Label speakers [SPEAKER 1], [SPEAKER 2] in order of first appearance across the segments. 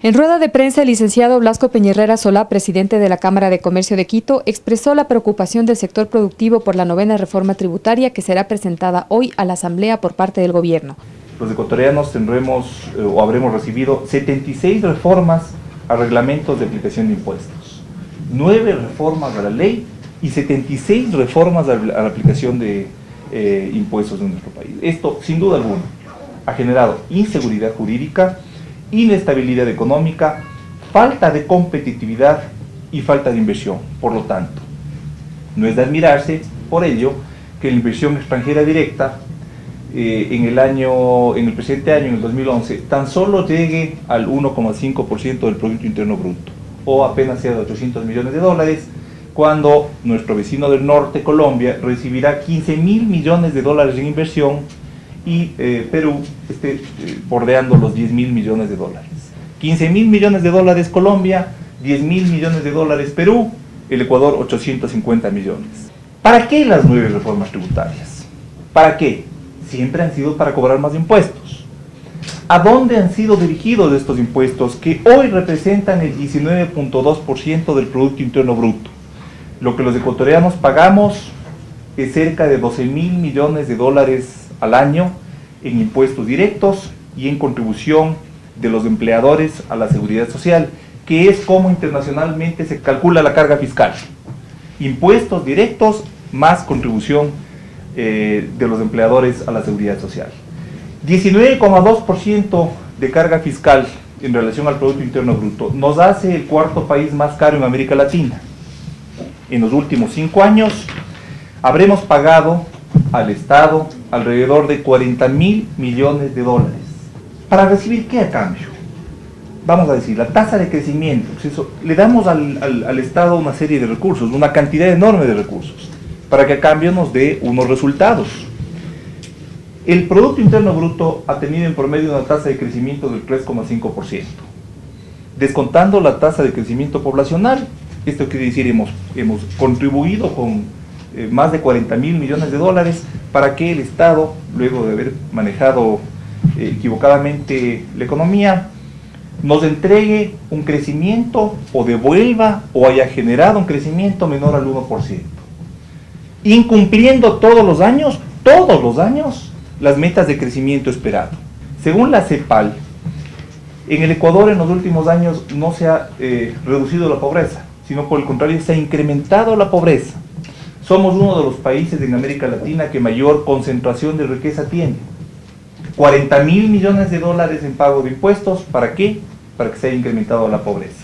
[SPEAKER 1] En rueda de prensa, el licenciado Blasco Peñerrera Solá, presidente de la Cámara de Comercio de Quito, expresó la preocupación del sector productivo por la novena reforma tributaria que será presentada hoy a la Asamblea por parte del gobierno.
[SPEAKER 2] Los ecuatorianos tendremos o habremos recibido 76 reformas a reglamentos de aplicación de impuestos, 9 reformas a la ley y 76 reformas a la aplicación de impuestos en nuestro país. Esto, sin duda alguna, ha generado inseguridad jurídica, inestabilidad económica, falta de competitividad y falta de inversión. Por lo tanto, no es de admirarse, por ello, que la inversión extranjera directa en el presente año, en el 2011, tan solo llegue al 1,5% del Producto Interno Bruto, o apenas sea de 800 millones de dólares, cuando nuestro vecino del norte, Colombia, recibirá 15.000 millones de dólares en inversión y Perú esté bordeando los 10.000 millones de dólares. 15.000 millones de dólares Colombia, 10.000 millones de dólares Perú, el Ecuador 850 millones. ¿Para qué las 9 reformas tributarias? ¿Para qué? Siempre han sido para cobrar más impuestos. ¿A dónde han sido dirigidos estos impuestos que hoy representan el 19.2% del Producto Interno Bruto? Lo que los ecuatorianos pagamos es cerca de 12.000 millones de dólares al año en impuestos directos y en contribución de los empleadores a la seguridad social, que es como internacionalmente se calcula la carga fiscal. Impuestos directos más contribución de los empleadores a la seguridad social. 19,2% de carga fiscal en relación al Producto Interno Bruto nos hace el cuarto país más caro en América Latina. En los últimos 5 años habremos pagado al Estado alrededor de 40.000 millones de dólares. ¿Para recibir qué a cambio? Vamos a decir, la tasa de crecimiento, pues eso, le damos al Estado una serie de recursos, una cantidad enorme de recursos, para que a cambio nos dé unos resultados. El Producto Interno Bruto ha tenido en promedio una tasa de crecimiento del 3,5%. Descontando la tasa de crecimiento poblacional, esto quiere decir hemos contribuido con más de 40.000 millones de dólares para que el Estado, luego de haber manejado equivocadamente la economía, nos entregue un crecimiento o devuelva o haya generado un crecimiento menor al 1%, incumpliendo todos los años, las metas de crecimiento esperado. Según la CEPAL, en el Ecuador en los últimos años no se ha reducido la pobreza, sino por el contrario se ha incrementado la pobreza. Somos uno de los países en América Latina que mayor concentración de riqueza tiene. 40.000 millones de dólares en pago de impuestos, ¿para qué? Para que se haya incrementado la pobreza.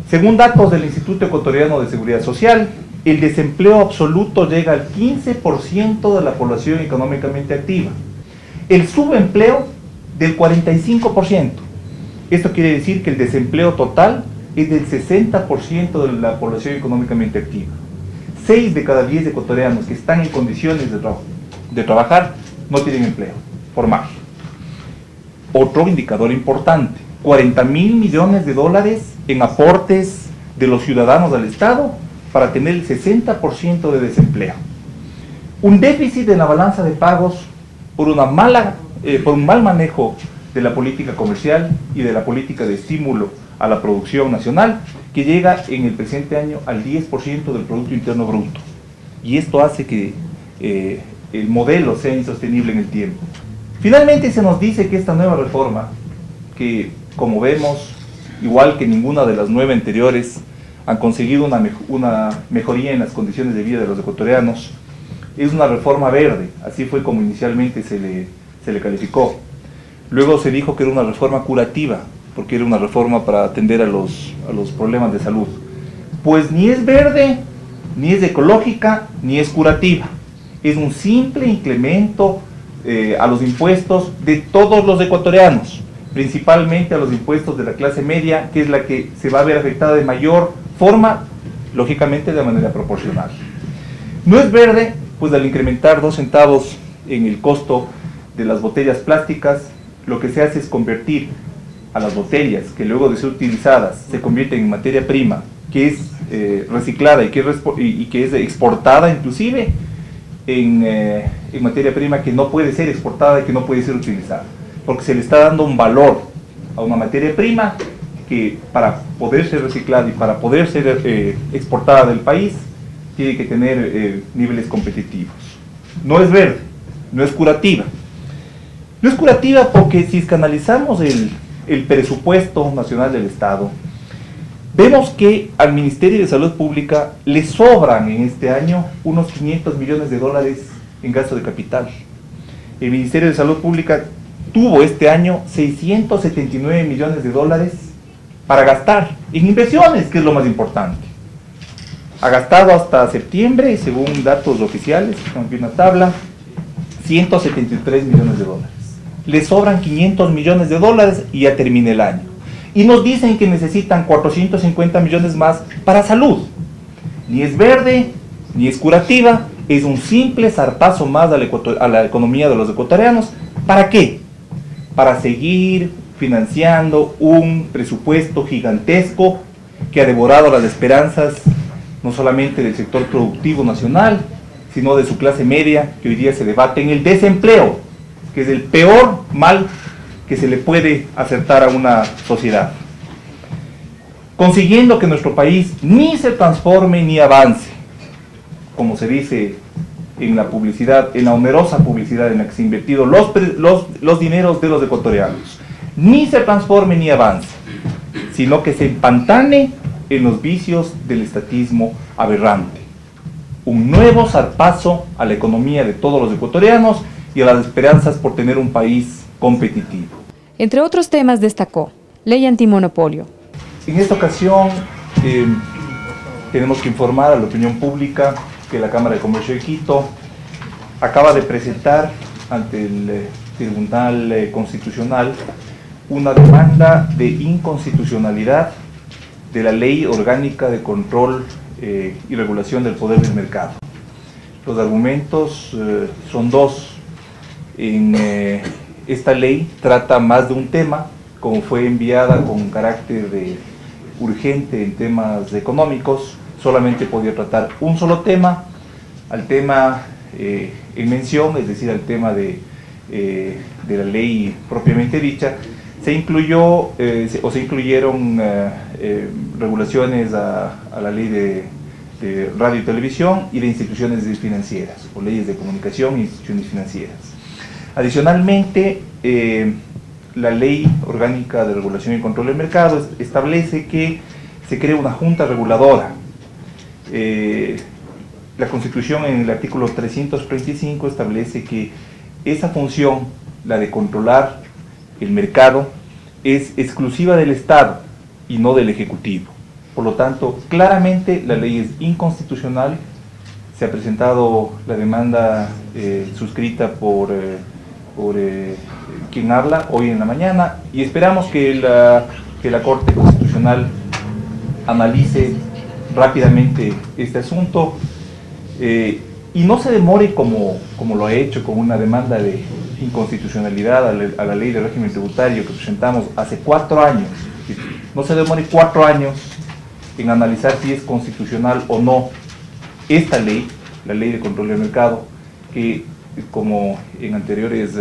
[SPEAKER 2] Según datos del Instituto Ecuatoriano de Seguridad Social, el desempleo absoluto llega al 15% de la población económicamente activa. El subempleo del 45%. Esto quiere decir que el desempleo total es del 60% de la población económicamente activa. 6 de cada 10 ecuatorianos que están en condiciones de trabajar no tienen empleo formal. Otro indicador importante, 40.000 millones de dólares en aportes de los ciudadanos al Estado para tener el 60% de desempleo. Un déficit en la balanza de pagos por un mal manejo de la política comercial y de la política de estímulo a la producción nacional, que llega en el presente año al 10% del Producto Interno Bruto. Y esto hace que el modelo sea insostenible en el tiempo. Finalmente se nos dice que esta nueva reforma, que como vemos, igual que ninguna de las 9 anteriores, han conseguido una mejoría en las condiciones de vida de los ecuatorianos, es una reforma verde, así fue como inicialmente se le calificó. Luego se dijo que era una reforma curativa, porque era una reforma para atender a los problemas de salud. Pues ni es verde, ni es ecológica, ni es curativa. Es un simple incremento a los impuestos de todos los ecuatorianos, principalmente a los impuestos de la clase media, que es la que se va a ver afectada de mayor forma, lógicamente de manera proporcional. No es verde, pues al incrementar 2 centavos en el costo de las botellas plásticas, lo que se hace es convertir a las botellas que luego de ser utilizadas se convierten en materia prima, que es reciclada y que es exportada inclusive en materia prima que no puede ser exportada y que no puede ser utilizada, porque se le está dando un valor a una materia prima que para poder ser reciclada y para poder ser exportada del país, tiene que tener niveles competitivos. No es verde, no es curativa. No es curativa porque si analizamos el presupuesto nacional del Estado, vemos que al Ministerio de Salud Pública le sobran en este año unos 500 millones de dólares en gasto de capital. El Ministerio de Salud Pública tuvo este año 679 millones de dólares para gastar en inversiones, que es lo más importante. Ha gastado hasta septiembre, según datos oficiales, tengo aquí una tabla, 173 millones de dólares. Le sobran 500 millones de dólares y ya termina el año. Y nos dicen que necesitan 450 millones más para salud. Ni es verde, ni es curativa, es un simple zarpazo más a la economía de los ecuatorianos. ¿Para qué? Para seguir financiando un presupuesto gigantesco que ha devorado las esperanzas no solamente del sector productivo nacional, sino de su clase media, que hoy día se debate en el desempleo, que es el peor mal que se le puede acertar a una sociedad, consiguiendo que nuestro país ni se transforme ni avance, como se dice en la publicidad, en la onerosa publicidad en la que se han invertido los dineros de los ecuatorianos, ni se transforme ni avance, sino que se empantane en los vicios del estatismo aberrante. Un nuevo zarpazo a la economía de todos los ecuatorianos y a las esperanzas por tener un país competitivo.
[SPEAKER 1] Entre otros temas destacó ley antimonopolio.
[SPEAKER 2] En esta ocasión tenemos que informar a la opinión pública que la Cámara de Comercio de Quito acaba de presentar ante el Tribunal Constitucional una demanda de inconstitucionalidad de la Ley Orgánica de Control y Regulación del Poder del Mercado. Los argumentos son dos. Esta ley trata más de un tema, como fue enviada con carácter urgente en temas económicos, solamente podía tratar un solo tema, al tema en mención, es decir, al tema de la ley propiamente dicha. Se incluyeron regulaciones a la ley de radio y televisión y de instituciones financieras, o leyes de comunicación e instituciones financieras. Adicionalmente, la Ley Orgánica de Regulación y Control del Mercado establece que se cree una junta reguladora. La Constitución, en el artículo 335, establece que esa función, la de controlar el mercado, es exclusiva del Estado y no del Ejecutivo. Por lo tanto, claramente la ley es inconstitucional. Se ha presentado la demanda suscrita por quien habla hoy en la mañana, y esperamos que la Corte Constitucional analice rápidamente este asunto y no se demore como lo ha hecho con una demanda de inconstitucionalidad a la ley de régimen tributario que presentamos hace 4 años. No se demore 4 años en analizar si es constitucional o no esta ley, la Ley de Control del Mercado, que, como en anteriores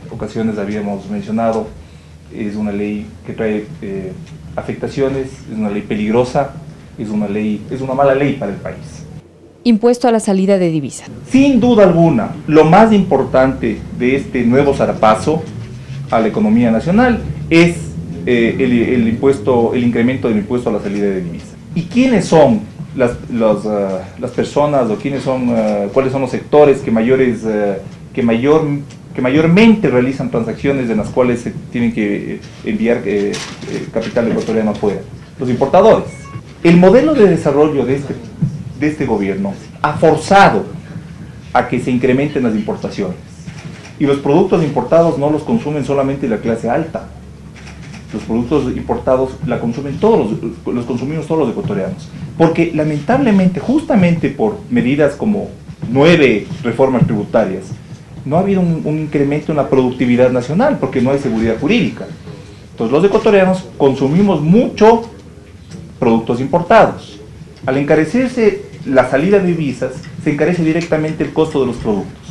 [SPEAKER 2] ocasiones habíamos mencionado, es una ley que trae afectaciones, es una ley peligrosa, es una mala ley para el país.
[SPEAKER 1] Impuesto a la salida de divisa.
[SPEAKER 2] Sin duda alguna, lo más importante de este nuevo zarpazo a la economía nacional es el incremento del impuesto a la salida de divisa. ¿Y quiénes son las personas, o cuáles son los sectores que mayormente realizan transacciones en las cuales se tienen que enviar capital ecuatoriano afuera? Los importadores. El modelo de desarrollo de este gobierno ha forzado a que se incrementen las importaciones, y los productos importados no los consumen solamente la clase alta. Los productos importados los consumimos todos los ecuatorianos, porque lamentablemente, justamente por medidas como 9 reformas tributarias, no ha habido un incremento en la productividad nacional, porque no hay seguridad jurídica. Entonces los ecuatorianos consumimos mucho productos importados. Al encarecerse la salida de divisas, se encarece directamente el costo de los productos.